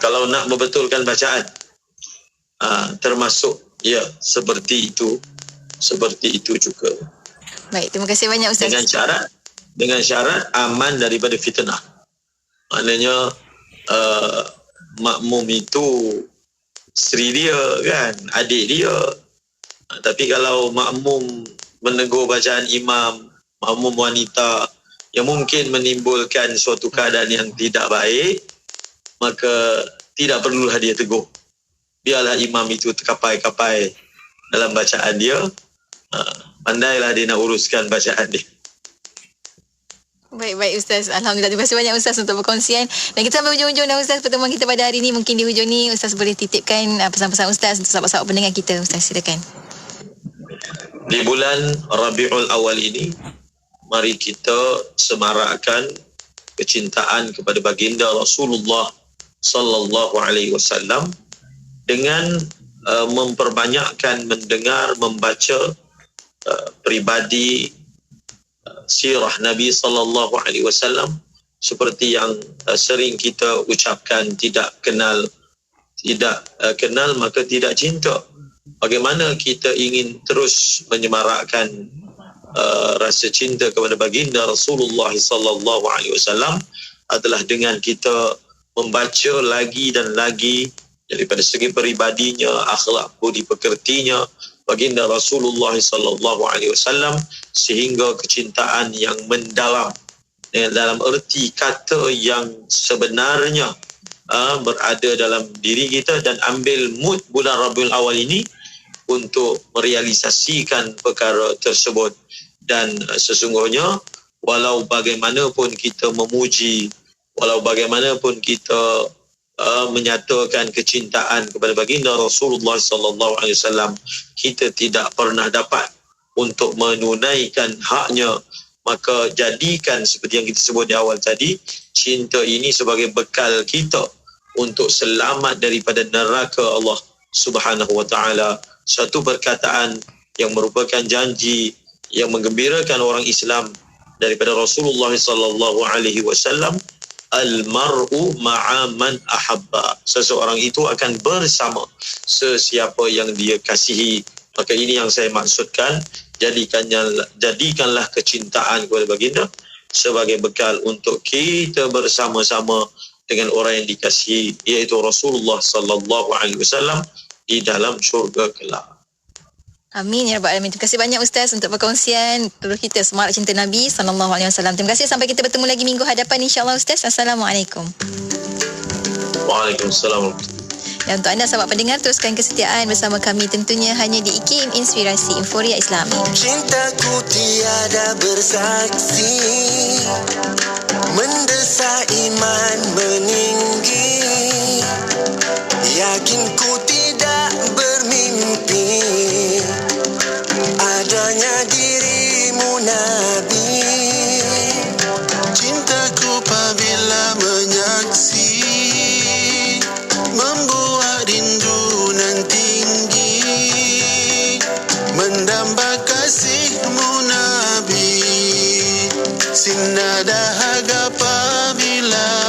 Kalau nak membetulkan bacaan, termasuk ya seperti itu juga. Baik, terima kasih banyak Ustaz. Dengan syarat aman daripada fitnah. Maknanya makmum itu isteri dia kan, adik dia. Tapi kalau makmum menegur bacaan imam, makmum wanita yang mungkin menimbulkan suatu keadaan yang tidak baik, maka tidak perlulah dia tegur. Biarlah imam itu terkapai-kapai dalam bacaan dia. Pandailah dia nak uruskan bacaan dia. Baik Ustaz. Alhamdulillah. Terima kasih banyak Ustaz untuk perkongsian. Dan kita sampai hujung-hujung dah Ustaz pertemuan kita pada hari ini. Mungkin di hujung ni Ustaz boleh titipkan pesan-pesan Ustaz untuk sahabat-sahabat pendengar kita. Ustaz silakan. Di bulan Rabiul Awal ini, mari kita semarakkan kecintaan kepada baginda Rasulullah sallallahu alaihi wasallam dengan memperbanyakkan mendengar, membaca peribadi sirah Nabi sallallahu alaihi wasallam, seperti yang sering kita ucapkan, tidak kenal maka tidak cinta. Bagaimana kita ingin terus menyemarakkan rasa cinta kepada baginda Rasulullah sallallahu alaihi wasallam adalah dengan kita membaca lagi dan lagi daripada segi peribadinya, akhlak budi pekertinya baginda Rasulullah sallallahu alaihi wasallam, sehingga kecintaan yang mendalam dalam erti kata yang sebenarnya berada dalam diri kita, dan ambil mood bulan Rabiul Awal ini untuk merealisasikan perkara tersebut. Dan sesungguhnya walau bagaimanapun kita memuji, walau bagaimanapun kita menyatakan kecintaan kepada baginda Rasulullah sallallahu alaihi wasallam, kita tidak pernah dapat untuk menunaikan haknya. Maka jadikan seperti yang kita sebut di awal tadi, cinta ini sebagai bekal kita untuk selamat daripada neraka Allah Subhanahu wa taala. Satu perkataan yang merupakan janji yang menggembirakan orang Islam daripada Rasulullah sallallahu alaihi wasallam, al-mar'u ma'a man ahabba. Seseorang itu akan bersama sesiapa yang dia kasihi. Maka ini yang saya maksudkan, jadikanlah kecintaan kepada baginda sebagai bekal untuk kita bersama-sama dengan orang yang dikasihi, iaitu Rasulullah sallallahu alaihi wasallam di dalam syurga kelak. Amin ya rabbal alamin. Terima kasih banyak Ustaz untuk perkongsian. Terus kita semarak cinta Nabi sallallahu alaihi wasallam. Terima kasih, sampai kita bertemu lagi minggu hadapan insya-Allah Ustaz. Assalamualaikum. Waalaikumsalam. Dan untuk anda sahabat pendengar, teruskan kesetiaan bersama kami tentunya hanya di IKIM Inspirasi Inforia Islami. Cintaku tiada bersaksi, mendesak iman meninggi, yakinku tidak bermimpi, adanya dirimu Nabi. Cintaku apabila menyaksi, membuat rindu nan tinggi, mendamba kasihmu Nabi, sinada dahaga apabila